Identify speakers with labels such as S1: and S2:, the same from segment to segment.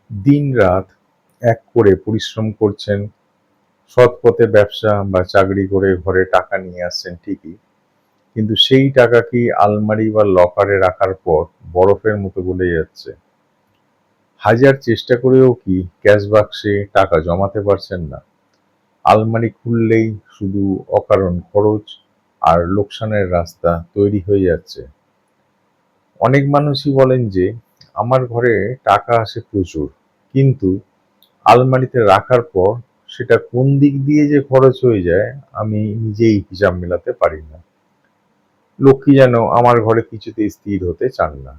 S1: দিনরাত এক করে পরিশ্রম করছেন, সৎ পথে ব্যবসা বা চাকরি করে ঘরে টাকা নিয়ে আসছেন ঠিকই, কিন্তু সেই টাকা কি আলমারি বা লকারে রাখার পর বরফের মতো গলে যাচ্ছে? হাজার চেষ্টা করেও কি ক্যাশ বাক্সে টাকা জমাতে পারছেন না? আলমারি খুললেই শুধু অকারণ খরচ আর লোকসানের রাস্তা তৈরি হয়ে যাচ্ছে। অনেক মানুষই বলেন যে আমার ঘরে টাকা আসে প্রচুর, কিন্তু আলমারিতে রাখার পর সেটা কোন দিক দিয়ে যে খরচ হয়ে যায় আমি নিজেই হিসাব মেলাতে পারি না। লক্ষ্মী যেন আমার ঘরে কিছুতেই স্থির হতে চান না।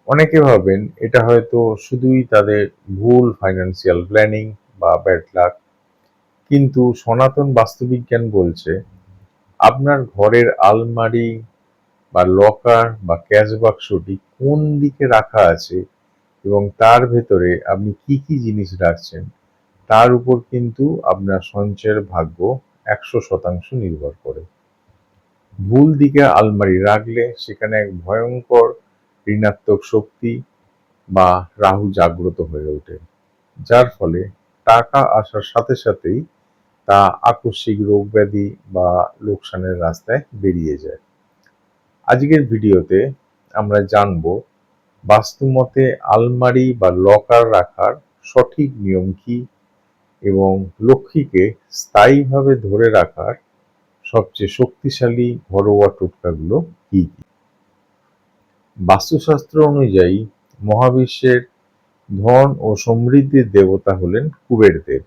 S1: অনেকে ভাবেন এটা হয়তো শুধুই তাদের ভুল ফাইন্যান্সিয়াল প্ল্যানিং বা ব্যাড লাক, কিন্তু সনাতন বাস্তুবিজ্ঞান বলছে আপনার ঘরের আলমারি বা লকার বা ক্যাশ বাক্সটি কোন দিকে রাখা আছে এবং তার ভেতরে আপনি কি কি জিনিস রাখছেন তার উপর কিন্তু আপনার সঞ্চয়ের ভাগ্য ১০০% নির্ভর করে। ভুল দিকে আলমারি রাখলে সেখানে এক ভয়ঙ্কর ঋণাত্মক শক্তি বা রাহু জাগ্রত হয়ে ওঠে, যার ফলে টাকা আসার সাথে সাথেই তা আকস্মিক রোগ ব্যাধি বা লোকসানের রাস্তায় বেরিয়ে যায়। আজকের ভিডিওতে আমরা জানব বাস্তুমতে আলমারি বা লকার রাখার সঠিক নিয়ম কি এবং লক্ষ্মীকে স্থায়ীভাবে ধরে রাখার সবচেয়ে শক্তিশালী ঘরোয়া টোটকাগুলো কি কি। বাস্তুশাস্ত্র অনুযায়ী মহাবিশ্বের ধন ও সমৃদ্ধির দেবতা হলেন কুবের দেব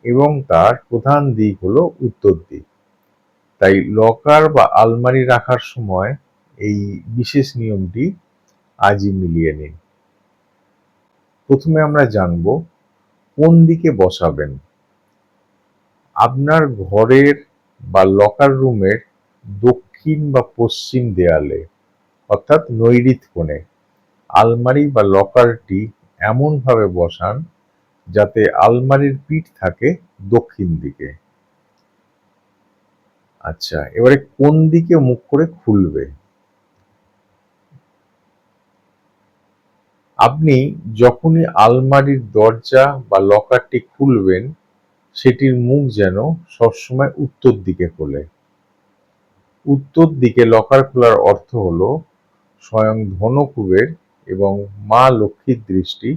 S1: এবং তার প্রধান দিক হলো উত্তর দিক। তাই লকার বা আলমারি রাখার সময় এই বিশেষ নিয়মটি আজই মিলিয়ে নিন। প্রথমে আমরা জানব কোন দিকে বসাবেন। আপনার ঘরের বা লকার রুমের দক্ষিণ বা পশ্চিম দেয়ালে অর্থাৎ নৈঋত কোণে আলমারি বা লকারটি এমনভাবে বসান যাতে আলমারির পিঠ থাকে দক্ষিণ দিকে। আচ্ছা, এবারে কোন দিকে মুখ করে খুলবে? আপনি যখনই আলমারির দরজা বা লকারটি খুলবেন সেটির মুখ যেন সবসময় উত্তর দিকে খোলে। উত্তর দিকে লকার খোলার অর্থ হলো স্বয়ং ধনকুবের এবং মা লক্ষ্মীর দৃষ্টি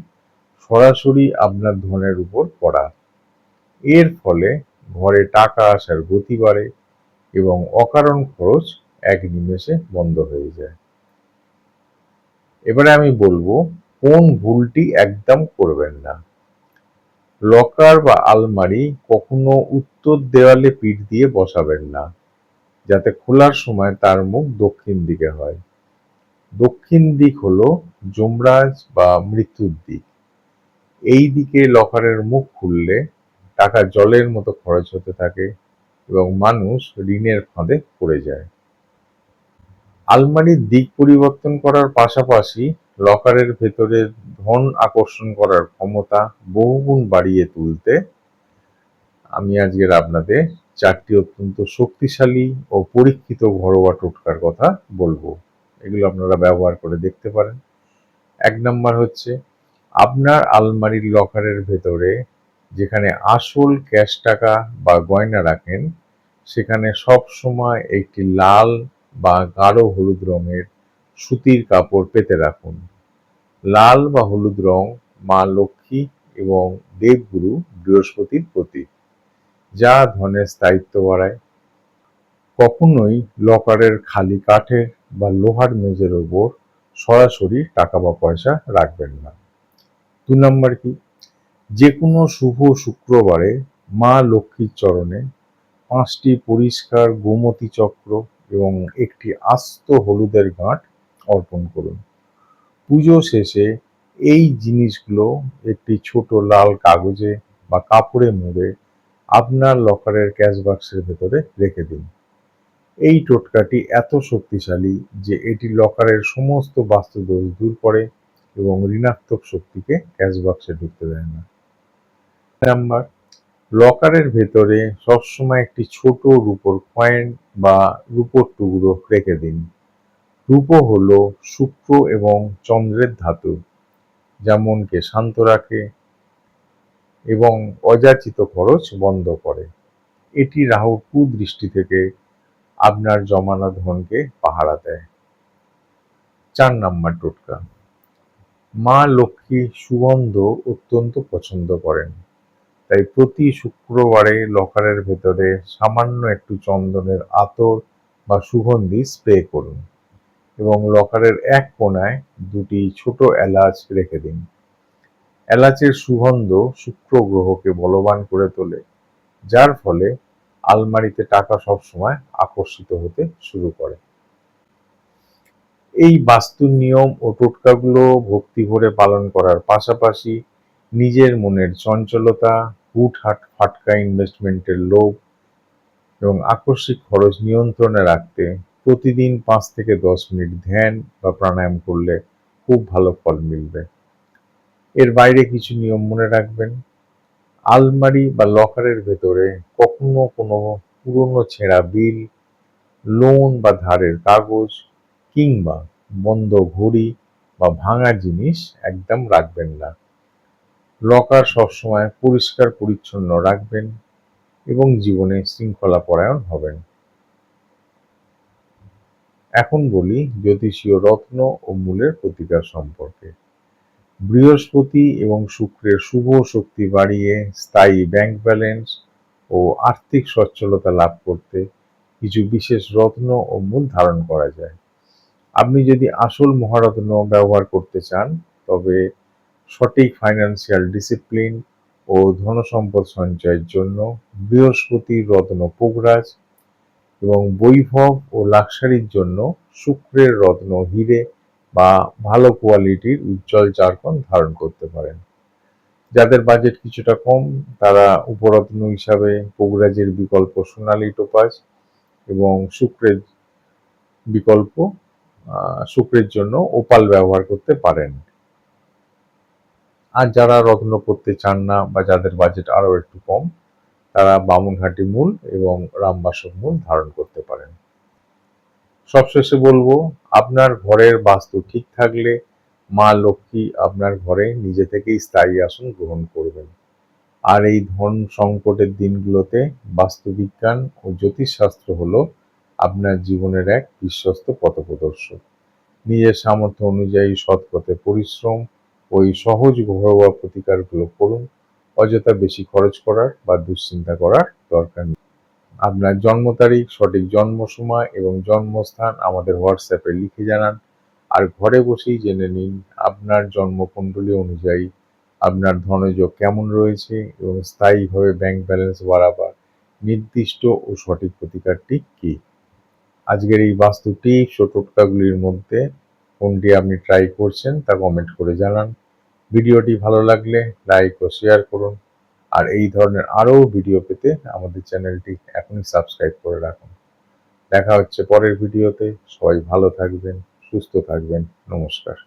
S1: সরাসরি আপনার ধনের উপর পড়া। এর ফলে ঘরে টাকা আসার গতি বাড়ে এবং অকারণ খরচ এক নিমেষে বন্ধ হয়ে যায়। এবারে আমি বলবো কোন ভুলটি একদম করবেন না। লকার বা আলমারি কখনো উত্তর দেওয়ালে পিঠ দিয়ে বসাবেন না, যাতে খোলার সময় তার মুখ দক্ষিণ দিকে হয়। দক্ষিণ দিক হলো যমরাজ বা মৃত্যুর দিক। এই দিকে লকারের মুখ খুললে টাকা জলের মতো খরচ হতে থাকে এবং মানুষ ঋণের ফাঁদে পড়ে যায়। আলমারির দিক পরিবর্তন করার পাশাপাশি লকারের ভেতরে ধন আকর্ষণ করার ক্ষমতা বহুগুণ বাড়িয়ে তুলতে আমি আজকের আপনাদের ৪টি অত্যন্ত শক্তিশালী ও পরীক্ষিত ঘরোয়া টোটকার কথা বলবো। এগুলো আপনারা ব্যবহার করে দেখতে পারেন। ১ নাম্বার হচ্ছে আপনার আলমারির লকারের ভেতরে যেখানে আসল ক্যাশ টাকা বা গয়না রাখেন সেখানে সবসময় একটি লাল বা গাঢ় হলুদ রঙের সুতির কাপড় পেতে রাখুন। লাল বা হলুদ রং মা লক্ষ্মী এবং দেবগুরু বৃহস্পতির প্রতীক, যা ধনের স্থায়িত্ব বাড়ায়। কখনোই লকারের খালি কাঠের বা লোহার মেঝের ওপর সরাসরি টাকা বা পয়সা রাখবেন না। ২ নম্বর কি, যে কোনো শুভ শুক্রবারে মা লক্ষ্মীর চরণে ৫টি পরিষ্কার গোমতী চক্র এবং একটি আস্ত হলুদের গাঁট অর্পণ করুন। পুজো শেষে এই জিনিসগুলো একটি ছোট লাল কাগজে বা কাপড়ে মুড়ে আপনার লকারের ক্যাশ বাক্সের ভেতরে রেখে দিন। এই টোটকাটি এত শক্তিশালী যে এটি লকারের সমস্ত বাস্তুদোষ দূর করে এবং ঋণাত্মক শক্তিকে ক্যাশ বাক্সে ঢুকতে দেয় না। নাম্বার, লকারের ভেতরে সবসময় একটি ছোট রূপোর কয়েন বা রূপোর টুকরো রেখে দিন। রূপো হলো শুক্র এবং চন্দ্রের ধাতু। যা মনকে শান্ত রাখে এবং অযাচিত খরচ বন্ধ করে। এটি রাহুর কুদৃষ্টি থেকে আপনার জমানো ধনকে পাহারা দেয়। 4 নাম্বার টোটকা। মা লক্ষ্মী সুগন্ধ অত্যন্ত পছন্দ করেন, তাই প্রতি শুক্রবারে লকারের ভেতরে সামান্য একটু চন্দনের আতর বা সুগন্ধি স্প্রে করুন এবং লকারের এক কোণায় 2টি ছোট এলাচ রেখে দিন। এলাচের সুগন্ধ শুক্র গ্রহকে বলবান করে তোলে, যার ফলে আলমারিতে টাকা সবসময় আকর্ষিত হতে শুরু করে। এই বাস্তু নিয়ম ও টোটকাগুলো ভক্তি ভরে পালন করার পাশাপাশি নিজের মনের চঞ্চলতা, হুটহাট ফাটকা ইনভেস্টমেন্টের লোভ এবং আকস্মিক খরচ নিয়ন্ত্রণে রাখতে প্রতিদিন 5 থেকে 10 মিনিট ধ্যান বা প্রাণায়াম করলে খুব ভালো ফল মিলবে। এর বাইরে কিছু নিয়ম মনে রাখবেন। আলমারি বা লকারের ভেতরে কখনো কোনো পুরনো ছেঁড়া বিল, লোন বা ধারের কাগজ কিংবা বন্ধ ঘড়ি বা ভাঙা জিনিস একদম রাখবেন না। লকার সবসময় পরিষ্কার পরিচ্ছন্ন রাখবেন এবং জীবনে শৃঙ্খলা পরায়ণ হবেন। এখন বলি জ্যোতিষীয় রত্ন ও মূলের প্রতিকার সম্পর্কে। বৃহস্পতি এবং শুক্রের শুভ শক্তি বাড়িয়ে স্থায়ী ব্যাংক ব্যালেন্স ও আর্থিক সচ্ছলতা লাভ করতে কিছু বিশেষ রত্ন ও মূল ধারণ করা যায়। আপনি যদি আসল মহারত্ন ব্যবহার করতে চান, তবে সঠিক ফাইন্যান্সিয়াল ডিসিপ্লিন ও ধনসম্পদ সঞ্চয়ের জন্য বৃহস্পতির রত্ন পোগরাজ এবং বৈভব ও লাক্সারির জন্য শুক্রের রত্ন হিরে বা ভালো কোয়ালিটির উজ্জ্বল জারকন ধারণ করতে পারেন। যাদের বাজেট কিছুটা কম, তারা উপরত্ন হিসাবে পোগরাজের বিকল্প সোনালী টোপাজ এবং শুক্রের জন্য ওপাল ব্যবহার করতে পারেন। আর যারা রত্ন করতে চান না বা যাদের বাজেট আরো একটু কম, তারা বামুনহাটি মূল এবং রামবাসক মূল ধারণ করতে পারেন। সবশেষে বলবো, আপনার ঘরের বাস্তু ঠিক থাকলে মা লক্ষ্মী আপনার ঘরে নিজে থেকেই স্থায়ী আসন গ্রহণ করবেন। আর এই ধন সংকটের দিনগুলোতে বাস্তুবিজ্ঞান ও জ্যোতিষশাস্ত্র হলো আপনার জীবনের এক বিশ্বস্ত পথপ্রদর্শক। নিজের সামর্থ্য অনুযায়ী সৎ পথে পরিশ্রম ও এই সহজ ঘরোয়া প্রতিকারগুলো করুন। অযথা বেশি খরচ করার বা দুশ্চিন্তা করার দরকার নেই। আপনার জন্ম তারিখ, সঠিক জন্ম সময় এবং জন্মস্থান আমাদের হোয়াটসঅ্যাপে লিখে জানান। আর ঘরে বসেই জেনে নিন আপনার জন্মকুণ্ডলী অনুযায়ী আপনার ধনযোগ কেমন রয়েছে এবং স্থায়ীভাবে ব্যাংক ব্যালেন্স বাড়াবার নির্দিষ্ট ও সঠিক প্রতিকারটি কী। আজকের এই বাস্তু টিপস ও টোটকাগুলির মধ্যে কোনটি আপনি ট্রাই করছেন তা কমেন্ট করে জানান। ভিডিওটি ভালো লাগলে লাইক ও শেয়ার করুন। আর এই ধরনের আরও ভিডিও পেতে আমাদের চ্যানেলটি এখনই সাবস্ক্রাইব করে রাখুন। দেখা হচ্ছে পরের ভিডিওতে। সবাই ভালো থাকবেন, সুস্থ থাকবেন। নমস্কার।